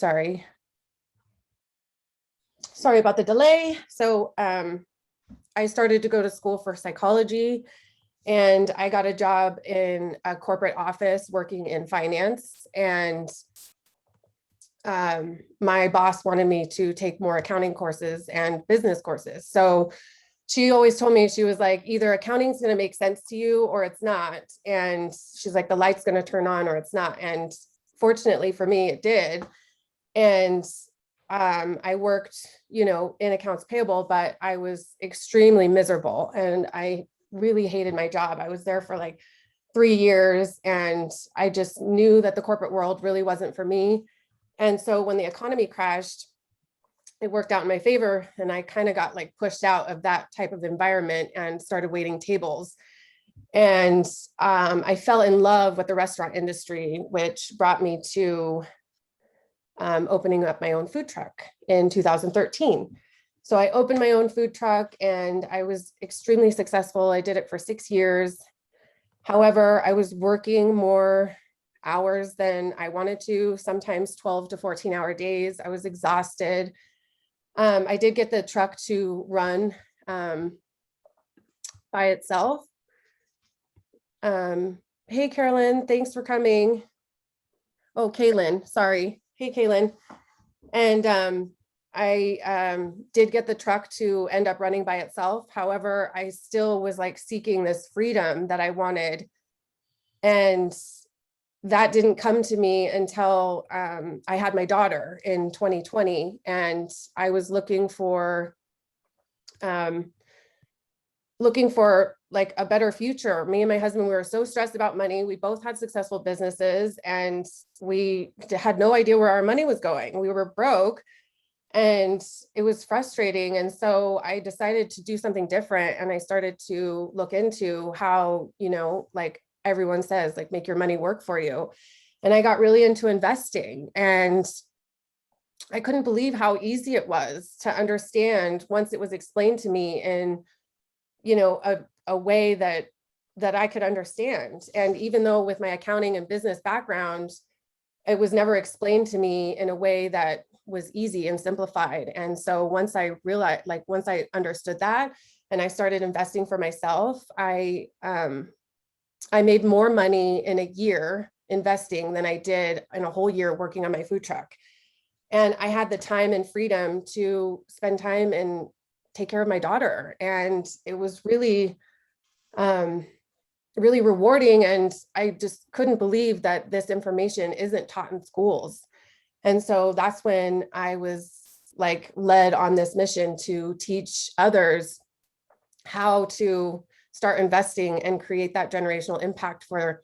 sorry. Sorry about the delay. So I started to go to school for psychology, and I got a job in a corporate office working in finance. And my boss wanted me to take more accounting courses and business courses. So she always told me, she was like, either accounting's going to make sense to you or it's not. And she's like, the light's going to turn on or it's not. And fortunately for me, it did. And I worked, in accounts payable, but I was extremely miserable and I really hated my job. I was there for like 3 years and I just knew that the corporate world really wasn't for me. And so when the economy crashed, it worked out in my favor and I kind of got like pushed out of that type of environment and started waiting tables. And I fell in love with the restaurant industry, which brought me to opening up my own food truck in 2013. So I opened my own food truck and I was extremely successful. I did it for 6 years. However, I was working more hours than I wanted to, sometimes 12 to 14-hour days. I was exhausted. I did get the truck to run by itself. Hey, Carolyn, thanks for coming. Oh, Kaylin, sorry. Hey, Kaylin. And I did get the truck to end up running by itself. However, I still was like seeking this freedom that I wanted. And that didn't come to me until I had my daughter in 2020. And I was looking for like a better future. Me and my husband, we were so stressed about money. We both had successful businesses and we had no idea where our money was going. We were broke and it was frustrating. And so I decided to do something different. And I started to look into how, like everyone says, like make your money work for you. And I got really into investing and I couldn't believe how easy it was to understand once it was explained to me in a way that I could understand. And even though with my accounting and business background, it was never explained to me in a way that was easy and simplified. And so once I realized, like once I understood that and I started investing for myself, I made more money in a year investing than I did in a whole year working on my food truck. And I had the time and freedom to spend time and take care of my daughter. And it was really, really rewarding. And I just couldn't believe that this information isn't taught in schools. And so that's when I was like led on this mission to teach others how to start investing and create that generational impact for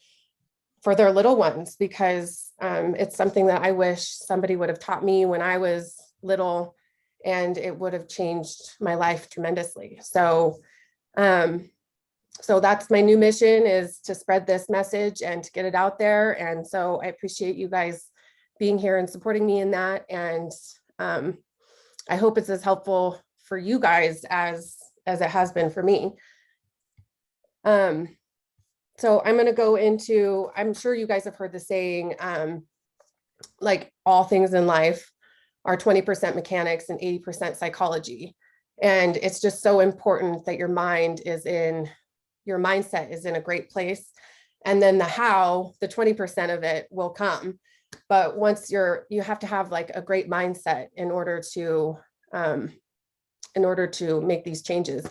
their little ones, because it's something that I wish somebody would have taught me when I was little, and it would have changed my life tremendously. So, so that's my new mission, is to spread this message and to get it out there. And so I appreciate you guys being here and supporting me in that. And I hope it's as helpful for you guys as it has been for me. So I'm going to go into, I'm sure you guys have heard the saying, like all things in life are 20% mechanics and 80% psychology. And it's just so important that your mindset is in a great place. And then the how, the 20% of it will come. But once you have to have like a great mindset in order to make these changes.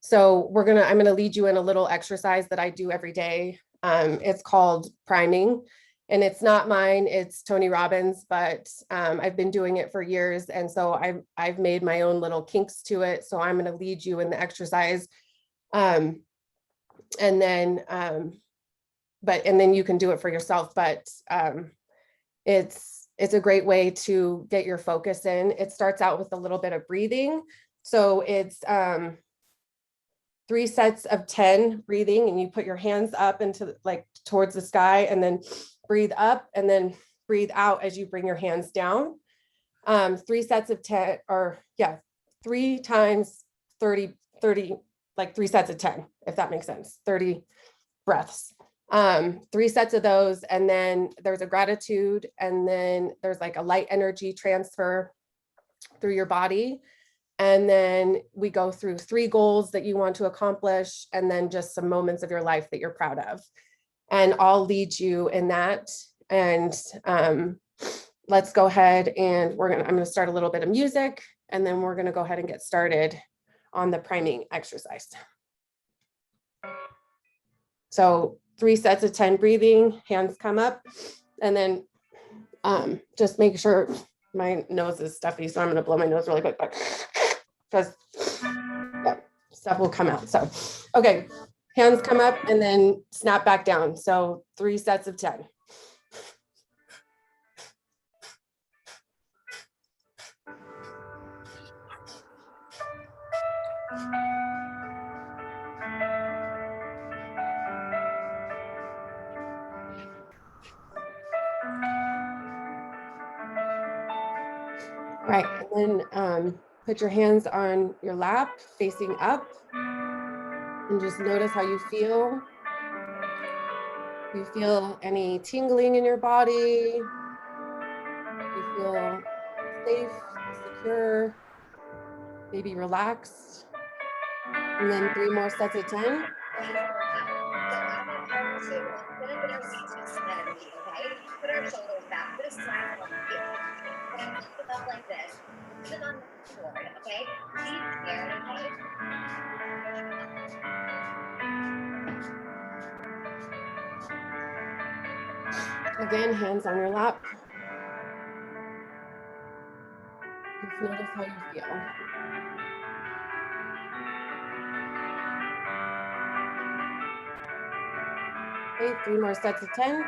So I'm going to lead you in a little exercise that I do every day. It's called priming, and it's not mine, it's Tony Robbins, but I've been doing it for years. And so I've made my own little kinks to it. So I'm going to lead you in the exercise. And then you can do it for yourself, but it's a great way to get your focus in. It starts out with a little bit of breathing. So it's 3 sets of 10 breathing, and you put your hands up into like towards the sky, and then breathe up and then breathe out as you bring your hands down. 3 sets of 10, or 3 times 30, like 3 sets of 10, if that makes sense, 30 breaths. 3 sets of those, and then there's a gratitude, and then there's like a light energy transfer through your body. And then we go through 3 goals that you want to accomplish, and then just some moments of your life that you're proud of. And I'll lead you in that. And let's go ahead and I'm gonna start a little bit of music, and then we're gonna go ahead and get started on the priming exercise. So 3 sets of 10 breathing, hands come up, and then just make sure my nose is stuffy, so I'm gonna blow my nose really quick, because stuff will come out. So, okay, hands come up and then snap back down. So 3 sets of 10. Right, and then put your hands on your lap facing up, and just notice how you feel. You feel any tingling in your body? You feel safe, secure, maybe relaxed. And then 3 more sets of 10. Put our shoulders back, put a smile on your face. Put them up like this. Put it on the board, okay? Deep here, okay? Again, hands on your lap. Just notice how you feel. Okay, 3 more sets of 10.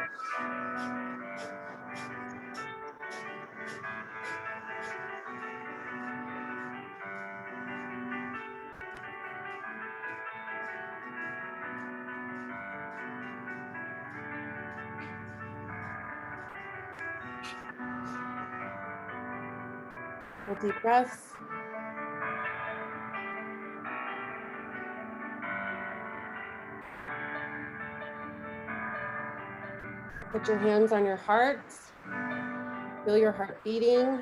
Deep breaths. Put your hands on your heart. Feel your heart beating.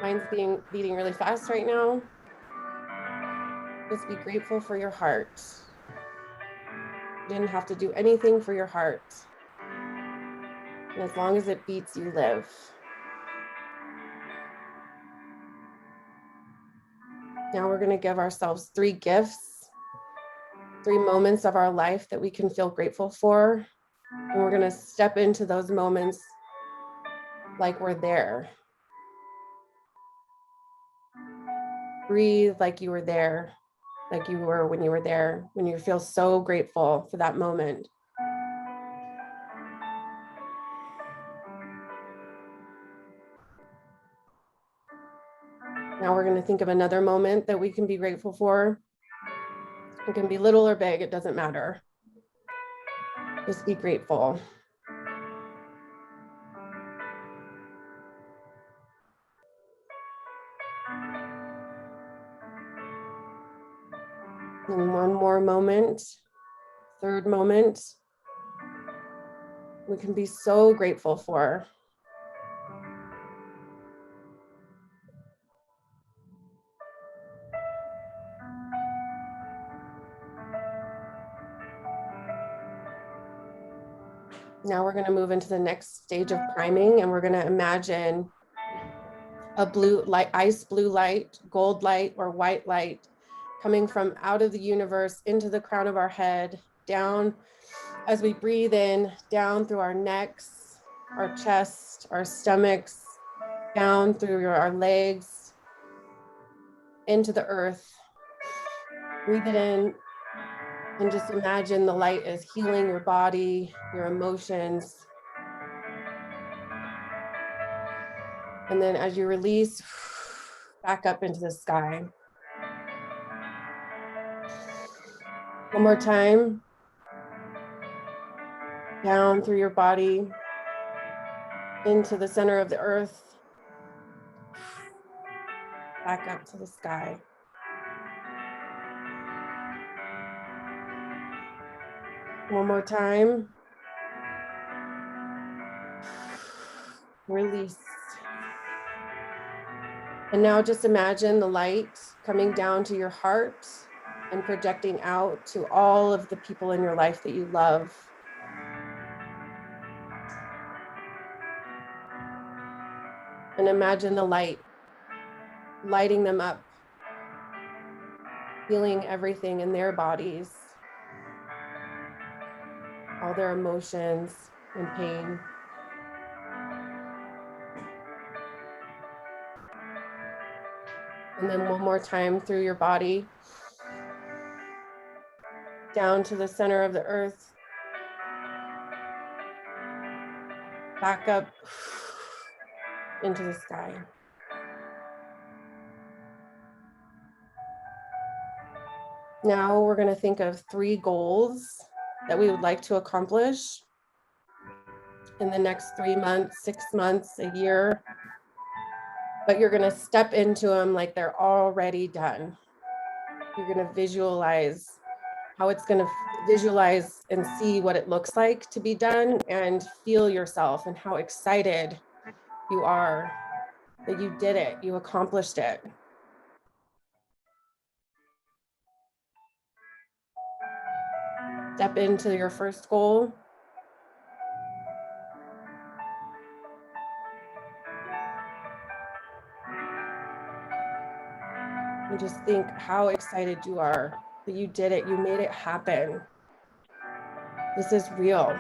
Mine's beating really fast right now. Just be grateful for your heart. You didn't have to do anything for your heart. And as long as it beats, you live. Now we're going to give ourselves 3 gifts, 3 moments of our life that we can feel grateful for. And we're going to step into those moments like we're there. Breathe like you were there, like you were when you were there, when you feel so grateful for that moment. Now we're going to think of another moment that we can be grateful for. It can be little or big, it doesn't matter. Just be grateful. And one more moment, 3rd moment, we can be so grateful for. Now we're going to move into the next stage of priming, and we're going to imagine a blue light, ice blue light, gold light, or white light coming from out of the universe into the crown of our head, down as we breathe in, down through our necks, our chest, our stomachs, down through our legs, into the earth. Breathe it in, and just imagine the light is healing your body, your emotions. And then as you release, back up into the sky. One more time. Down through your body, into the center of the earth, back up to the sky. One more time. Release. And now just imagine the light coming down to your heart and projecting out to all of the people in your life that you love. And imagine the light lighting them up, feeling everything in their bodies, all their emotions and pain. And then one more time through your body, down to the center of the earth, back up into the sky. Now we're going to think of 3 goals that we would like to accomplish in the next 3 months, 6 months, a year. But you're going to step into them like they're already done. You're going to visualize how it's going to visualize and see what it looks like to be done and feel yourself and how excited you are that you did it, you accomplished it. Step into your first goal. And just think how excited you are that you did it, you made it happen. This is real.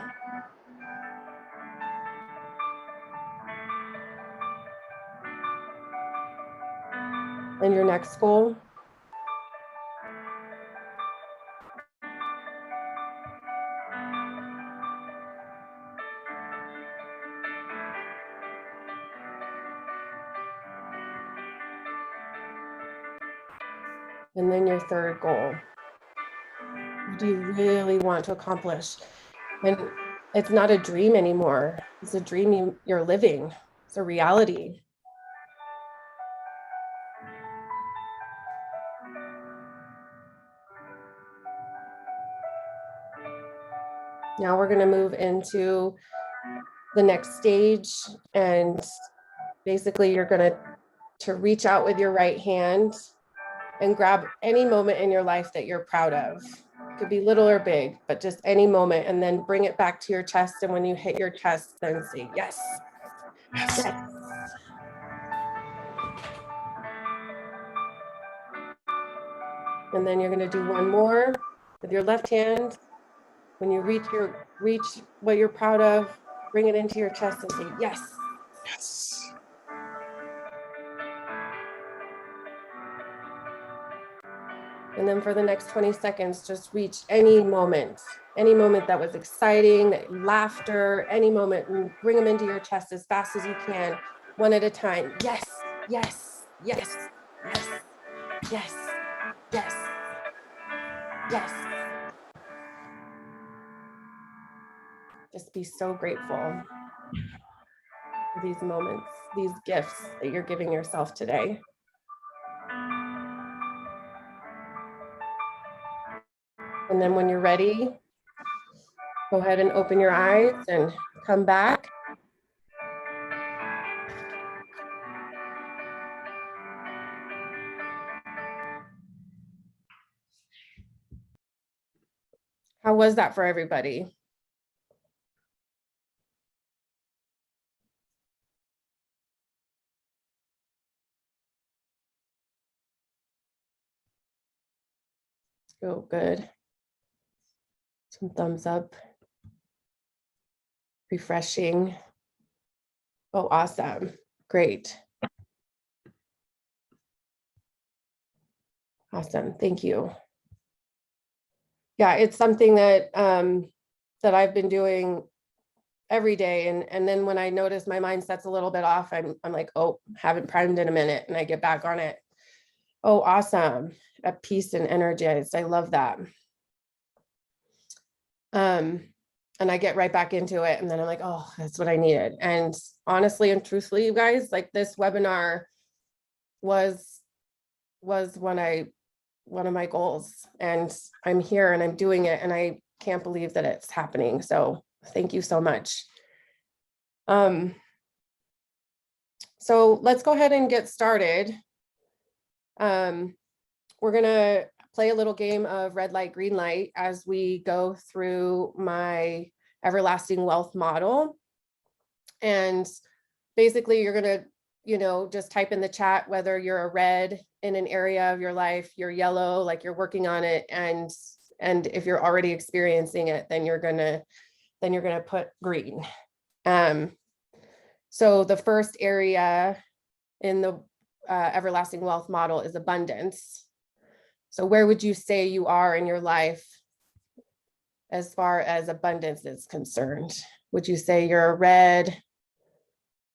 And your next goal. And then your third goal. What do you really want to accomplish? And it's not a dream anymore. It's a dream you're living. It's a reality. Now we're going to move into the next stage, and basically you're going to reach out with your right hand and grab any moment in your life that you're proud of. It could be little or big, but just any moment, and then bring it back to your chest. And when you hit your chest, then say yes. Yes. Yes. And then you're going to do one more with your left hand. When you reach what you're proud of, bring it into your chest and say yes. Yes. And then for the next 20 seconds, just reach any moment that was exciting, laughter, any moment, and bring them into your chest as fast as you can, one at a time. Yes, yes, yes, yes, yes, yes, yes. Just be so grateful for these moments, these gifts that you're giving yourself today. And then when you're ready, go ahead and open your eyes and come back. How was that for everybody? Oh, good. Some thumbs up. Refreshing. Oh, awesome. Great. Awesome. Thank you. Yeah, it's something that that I've been doing every day. And then when I notice my mindset's a little bit off, I'm like, oh, haven't primed in a minute, and I get back on it. Oh, awesome. At peace and energized. I love that. And I get right back into it. And then I'm like, oh, that's what I needed. And honestly and truthfully, you guys, like this webinar was one of my goals, and I'm here and I'm doing it. And can't believe that it's happening. So thank you so much. So let's go ahead and get started. We're gonna play a little game of red light, green light as we go through my everlasting wealth model. And basically you're gonna, just type in the chat whether you're a red in an area of your life, you're yellow, like you're working on it, and if you're already experiencing it, then you're gonna put green. So the first area in the everlasting wealth model is abundance. So where would you say you are in your life as far as abundance is concerned? Would you say you're a red,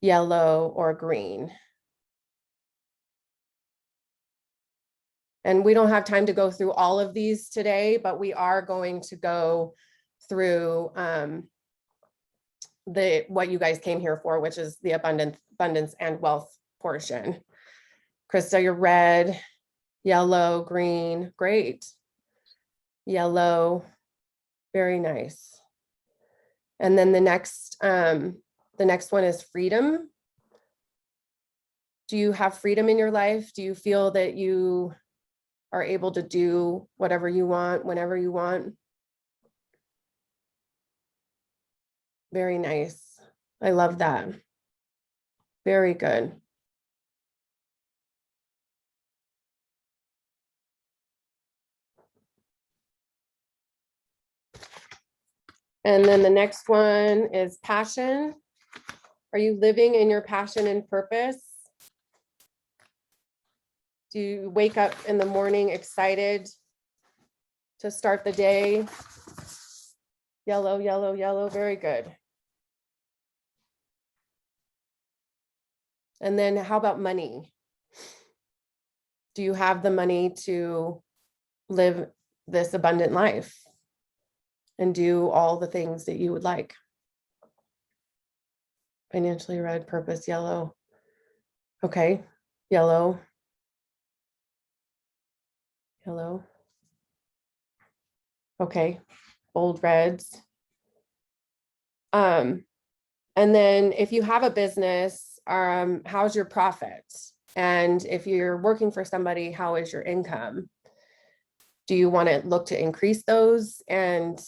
yellow, or green? And we don't have time to go through all of these today, but we are going to go through what you guys came here for, which is the abundance and wealth portion. Krista, you're red, yellow, green, great. Yellow, very nice. And then the next one is freedom. Do you have freedom in your life? Do you feel that you are able to do whatever you want, whenever you want? Very nice. I love that. Very good. And then the next one is passion. Are you living in your passion and purpose? Do you wake up in the morning excited to start the day? Yellow, yellow, yellow, very good. And then how about money? Do you have the money to live this abundant life and do all the things that you would like? Financially red, purpose, yellow. Okay, yellow. Yellow. Okay, bold reds. And then if you have a business, how's your profit? And if you're working for somebody, how is your income? Do you want to look to increase those? And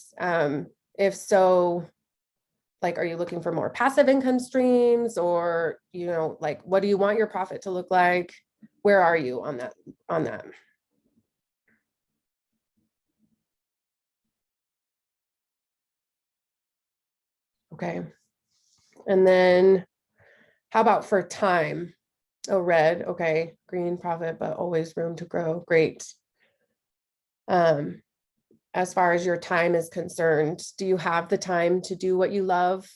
if so, like, are you looking for more passive income streams, or, like, what do you want your profit to look like? Where are you on that? Okay. And then how about for time? Oh, red. Okay. Green, profit, but always room to grow. Great. As far as your time is concerned, do you have the time to do what you love?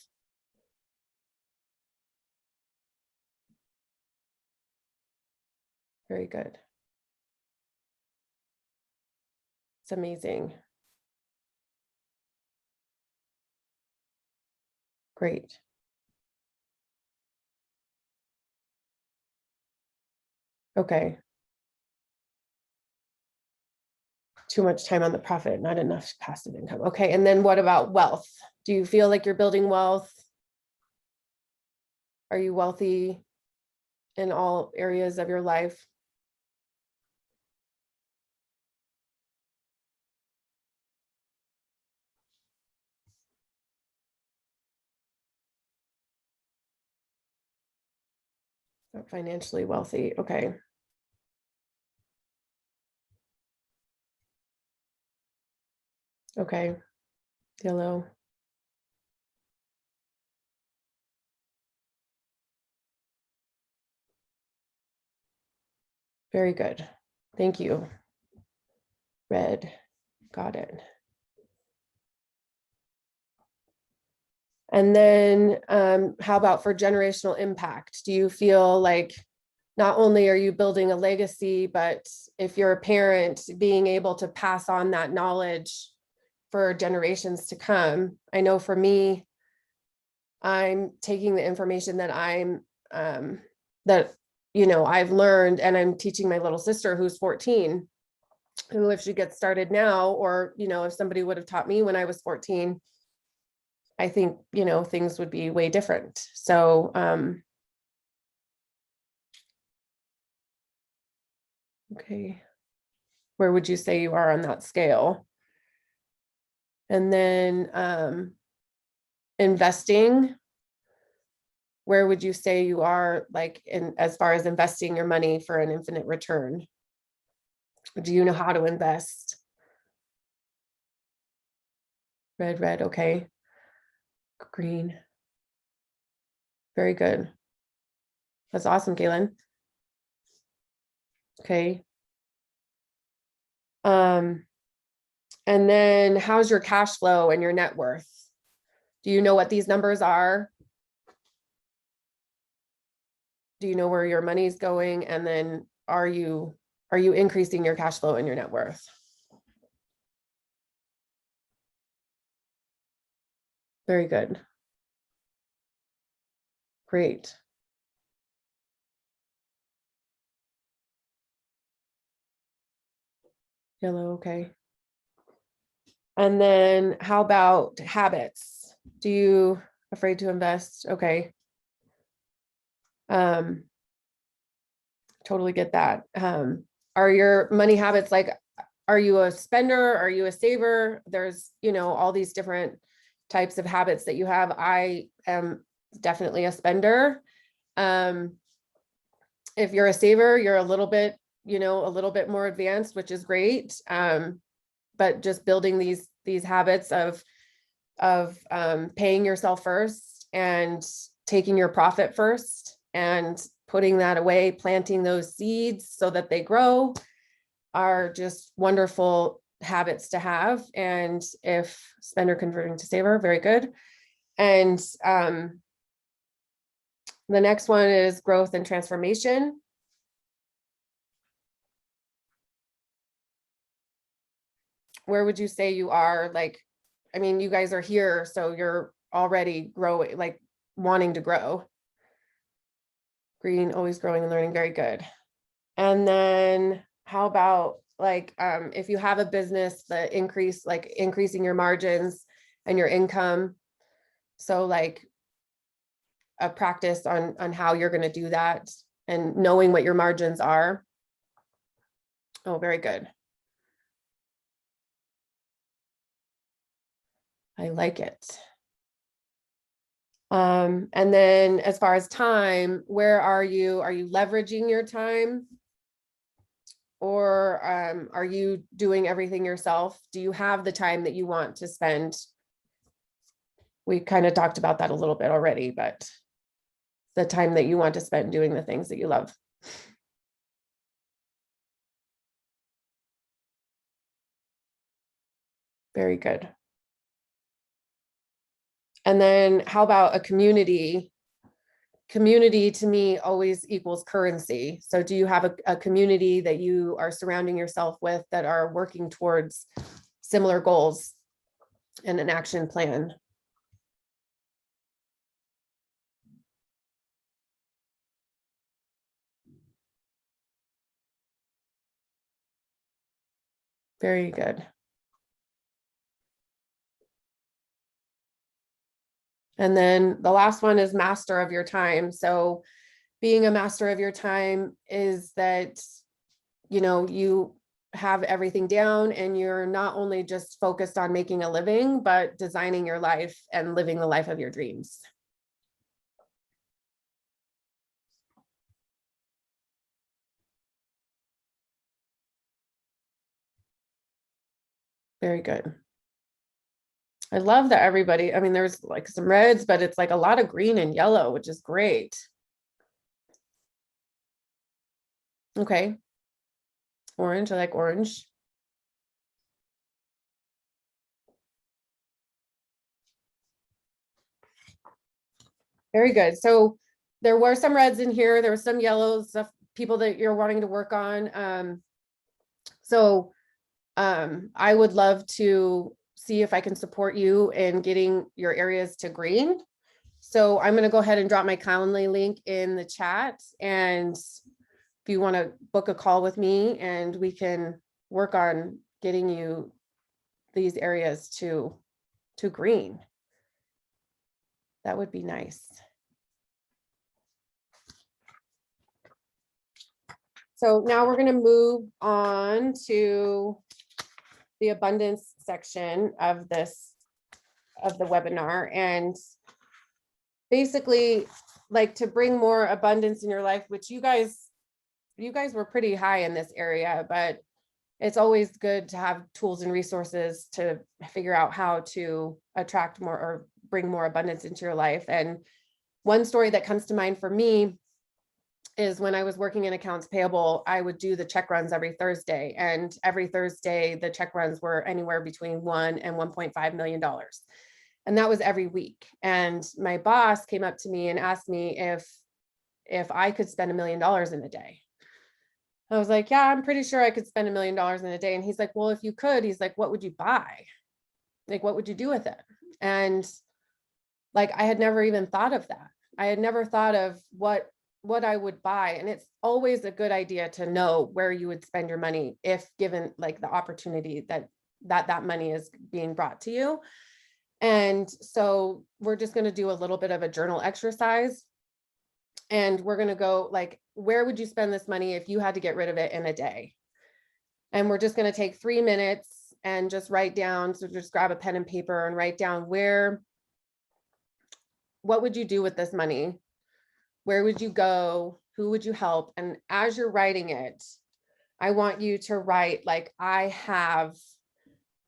Very good. It's amazing. Great. Okay. Too much time on the profit, not enough passive income. Okay. And then what about wealth? Do you feel like you're building wealth? Are you wealthy in all areas of your life? Not financially wealthy. Okay. Okay. Yellow. Very good. Thank you. Red. Got it. And then how about for generational impact? Do you feel like not only are you building a legacy, but if you're a parent, being able to pass on that knowledge for generations to come? I know for me, I'm taking the information that I've learned, and I'm teaching my little sister who's 14. who, if she gets started now, or, if somebody would have taught me when I was 14, I think, things would be way different. So, okay. Where would you say you are on that scale? And then, investing, where would you say you are, like, in as far as investing your money for an infinite return? Do you know how to invest? Red, okay. Green. Very good. That's awesome, Galen. Okay. And then how's your cash flow and your net worth? Do you know what these numbers are? Do you know where your money's going? And then are you increasing your cash flow and your net worth? Very good. Great. Yellow, okay. And then how about habits? Do you afraid to invest? Okay. Totally get that. Are your money habits like, are you a spender? Are you a saver? There's, all these different types of habits that you have. I am definitely a spender. If you're a saver, you're a little bit more advanced, which is great. But just building these habits of paying yourself first and taking your profit first and putting that away, planting those seeds so that they grow, are just wonderful habits to have. And if spender converting to saver, very good. And the next one is growth and transformation. Where would you say you are? Like, I mean, you guys are here, so you're already growing, like wanting to grow. Green, always growing and learning, very good. And then how about like, if you have a business, the increasing your margins and your income. So like a practice on how you're going to do that and knowing what your margins are. Oh, very good. I like it. And then as far as time, where are you? Are you leveraging your time? Or are you doing everything yourself? Do you have the time that you want to spend? We kind of talked about that a little bit already, but the time that you want to spend doing the things that you love. Very good. And then how about a community? Community to me always equals currency. So do you have a community that you are surrounding yourself with that are working towards similar goals and an action plan? Very good. And then the last one is master of your time. So being a master of your time is that, you have everything down and you're not only just focused on making a living, but designing your life and living the life of your dreams. Very good. I love that everybody, I mean, there's like some reds, but it's like a lot of green and yellow, which is great. Okay. Orange, I like orange. Very good. So there were some reds in here. There were some yellows, stuff, people that you're wanting to work on. So I would love to see if I can support you in getting your areas to green. So I'm going to go ahead and drop my Calendly link in the chat. And if you want to book a call with me and we can work on getting you these areas to green. That would be nice. So now we're going to move on to the abundance section of the webinar, and basically like to bring more abundance in your life, which you guys were pretty high in this area, but it's always good to have tools and resources to figure out how to attract more or bring more abundance into your life. And one story that comes to mind for me is when I was working in accounts payable, I would do the check runs every Thursday, and every Thursday the check runs were anywhere between $1 and $1.5 million. And that was every week. And my boss came up to me and asked me if I could spend $1 million in a day. I was like, yeah, I'm pretty sure I could spend $1 million in a day. And he's like, well, if you could, he's like, what would you buy? Like, what would you do with it? And like, I had never even thought of that. I had never thought of what I would buy. And it's always a good idea to know where you would spend your money if given like the opportunity that money is being brought to you. And so we're just going to do a little bit of a journal exercise. And we're going to go like, where would you spend this money if you had to get rid of it in a day? And we're just going to take 3 minutes and just write down. So just grab a pen and paper and write down what would you do with this money? Where would you go? Who would you help? And as you're writing it, I want you to write like, I have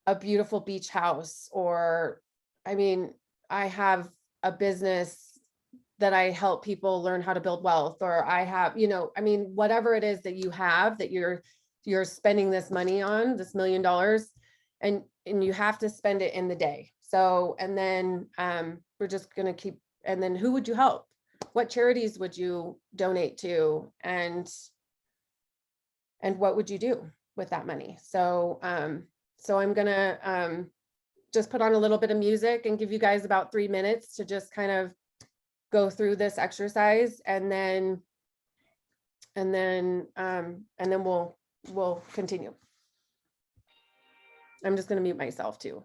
a beautiful beach house, or I mean, I have a business that I help people learn how to build wealth, or I have, I mean, whatever it is that you have that you're spending this money on, this $1 million, and you have to spend it in the day. So, and then we're just going to keep, and then who would you help? What charities would you donate to? And what would you do with that money? So, so I'm going to just put on a little bit of music and give you guys about 3 minutes to just kind of go through this exercise, and then we'll continue. I'm just going to mute myself too.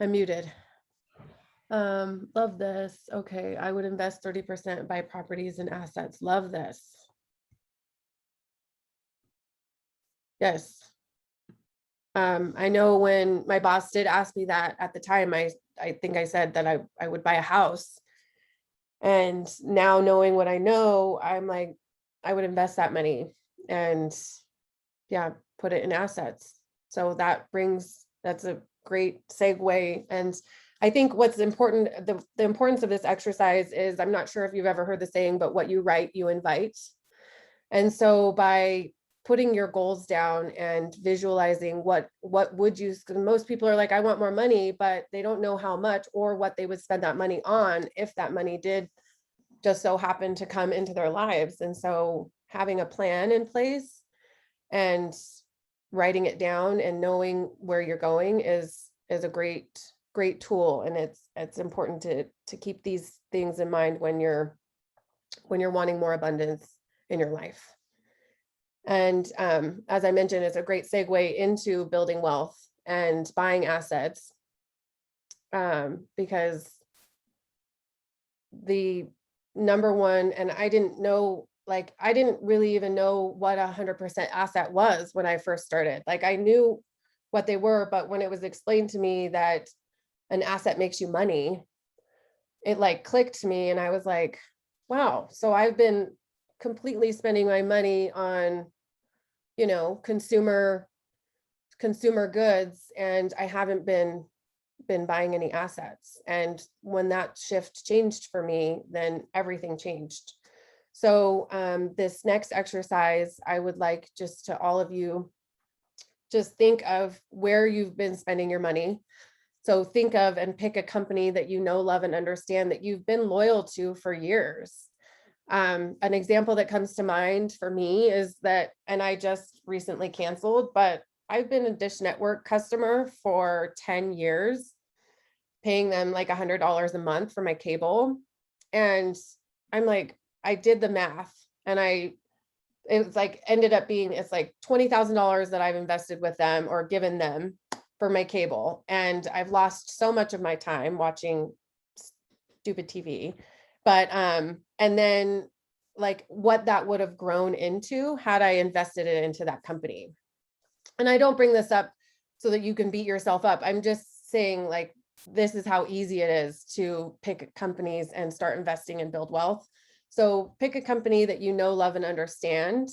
I'm muted. Love this. Okay, I would invest 30% buy properties and assets. Love this. Yes. I know when my boss did ask me that at the time, I think I said that I would buy a house. And now knowing what I know, I'm like, I would invest that money and yeah, put it in assets. So that's a great segue. And I think what's important, the importance of this exercise is, I'm not sure if you've ever heard the saying, but what you write, you invite. And so by putting your goals down and visualizing what would you, most people are like, I want more money, but they don't know how much or what they would spend that money on if that money did just so happen to come into their lives. And so having a plan in place and writing it down and knowing where you're going is a great tool. And it's important to keep these things in mind when you're wanting more abundance in your life. And as I mentioned, it's a great segue into building wealth and buying assets, because the number one, and I didn't know, like, I didn't really even know what 100% asset was when I first started. Like, I knew what they were, but when it was explained to me that an asset makes you money, it like clicked to me, and I was like, wow, so I've been completely spending my money on, you know, consumer goods, and I haven't been buying any assets. And when that shift changed for me, then everything changed. So this next exercise, I would like just to all of you, just think of where you've been spending your money. So think of and pick a company that you know, love, and understand that you've been loyal to for years. An example that comes to mind for me is that, and I just recently canceled, but I've been a Dish Network customer for 10 years, paying them like $100 a month for my cable. And I'm like, I did the math, and it's like ended up being, it's like $20,000 that I've invested with them or given them for my cable. And I've lost so much of my time watching stupid TV. But and then like what that would have grown into had I invested it into that company. And I don't bring this up so that you can beat yourself up. I'm just saying, like, this is how easy it is to pick companies and start investing and build wealth. So pick a company that you know, love, and understand.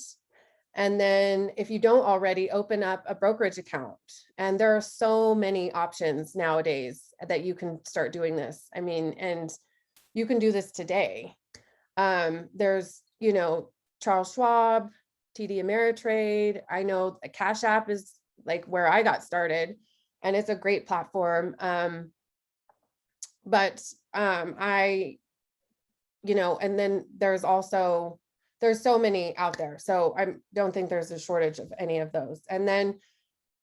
And then if you don't already, open up a brokerage account. And there are so many options nowadays that you can start doing this. I mean, and you can do this today. There's, you know, Charles Schwab, TD Ameritrade. I know a Cash App is like where I got started, and it's a great platform. But I, you know, and then there's so many out there. So I don't think there's a shortage of any of those. And then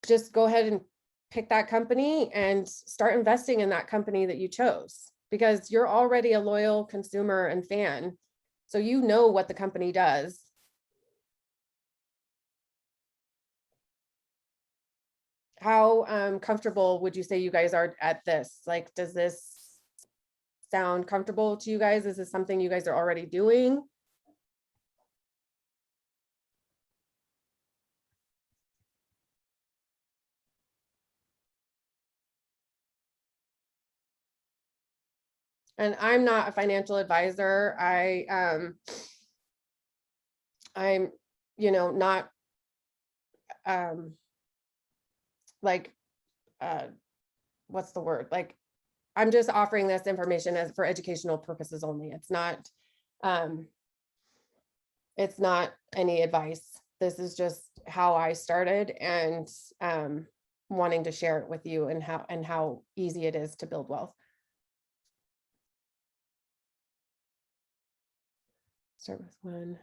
just go ahead and pick that company and start investing in that company that you chose, because you're already a loyal consumer and fan. So you know what the company does. How comfortable would you say you guys are at this? Like, does this sound comfortable to you guys? Is this something you guys are already doing? And I'm not a financial advisor. I'm, you know, not like what's the word? Like, I'm just offering this information as for educational purposes only. It's not any advice. This is just how I started, and wanting to share it with you, and how easy it is to build wealth. Start with one.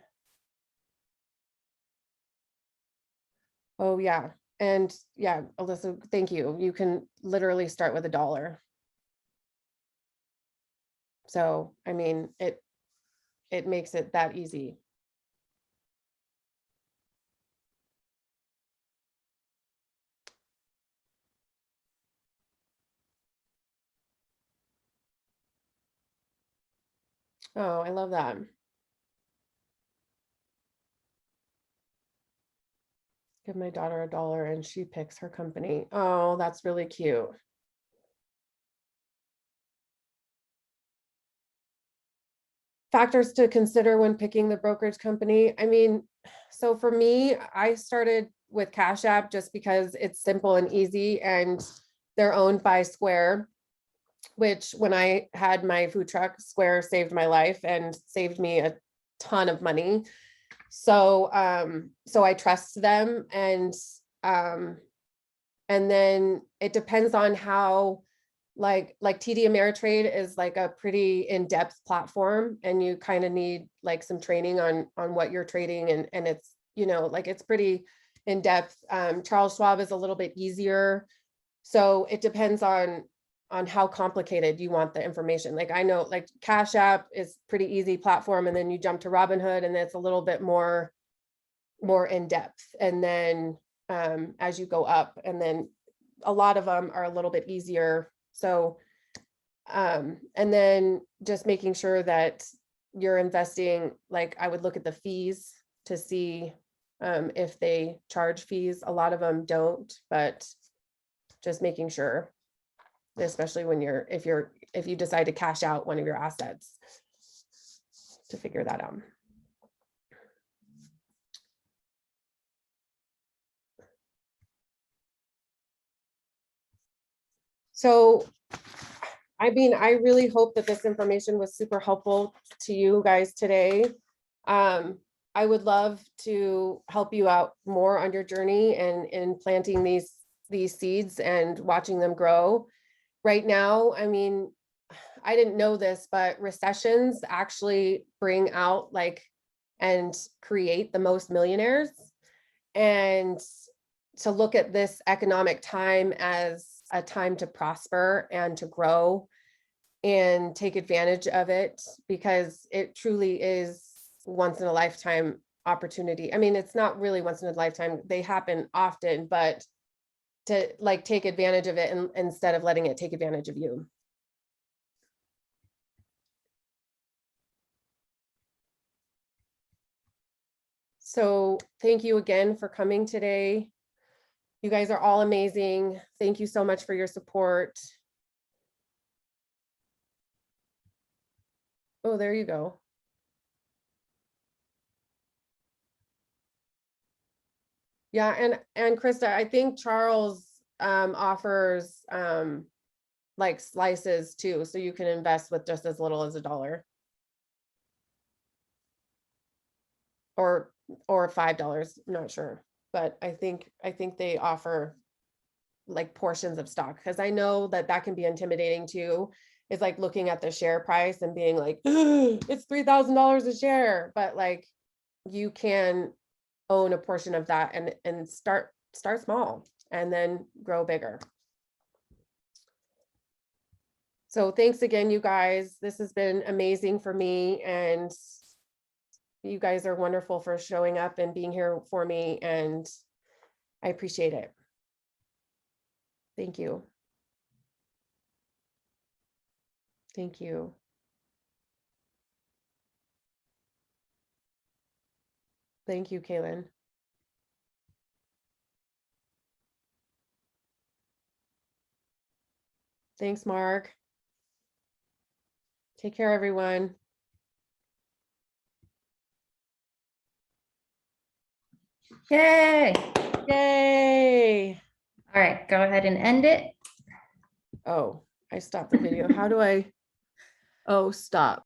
Oh yeah. And yeah, Alyssa, thank you. You can literally start with $1. So, I mean, it makes it that easy. Oh, I love that. Give my daughter $1 and she picks her company. Oh, that's really cute. Factors to consider when picking the brokerage company. I mean, so for me, I started with Cash App just because it's simple and easy and they're owned by Square, which when I had my food truck, Square saved my life and saved me a ton of money. So so I trust them um and then it depends on how like TD Ameritrade is like a pretty in-depth platform and you kind of need like some training on what you're trading and it's like it's pretty in-depth. Charles Schwab is a little bit easier. So it depends on how complicated you want the information. Like I know like Cash App is pretty easy platform and then you jump to Robinhood and it's a little bit more in depth. And then as you go up and then a lot of them are a little bit easier. So and then just making sure that you're investing, like I would look at the fees to see if they charge fees. A lot of them don't, but just making sure, especially when if you decide to cash out one of your assets, to figure that out. So, I mean, I really hope that this information was super helpful to you guys today. I would love to help you out more on your journey and in planting these seeds and watching them grow. Right now, I mean, I didn't know this, but recessions actually bring out like and create the most millionaires. And to look at this economic time as a time to prosper and to grow and take advantage of it, because it truly is once in a lifetime opportunity. I mean, it's not really once in a lifetime, they happen often, but to like take advantage of it and instead of letting it take advantage of you. So thank you again for coming today. You guys are all amazing. Thank you so much for your support. Oh, there you go. Yeah, and Krista, I think Charles offers like slices too, so you can invest with just as little as $1 or $5. I'm not sure, but I think they offer like portions of stock, because I know that can be intimidating too. It's like looking at the share price and being like, it's $3,000 a share, but like you can own a portion of that and start small and then grow bigger. So thanks again, you guys. This has been amazing for me, and you guys are wonderful for showing up and being here for me, and I appreciate it. Thank you. Thank you. Thank you, Kaylin. Thanks, Mark. Take care, everyone. Yay. Yay. All right, go ahead and end it. Oh, I stopped the video. How do I? Oh, stop.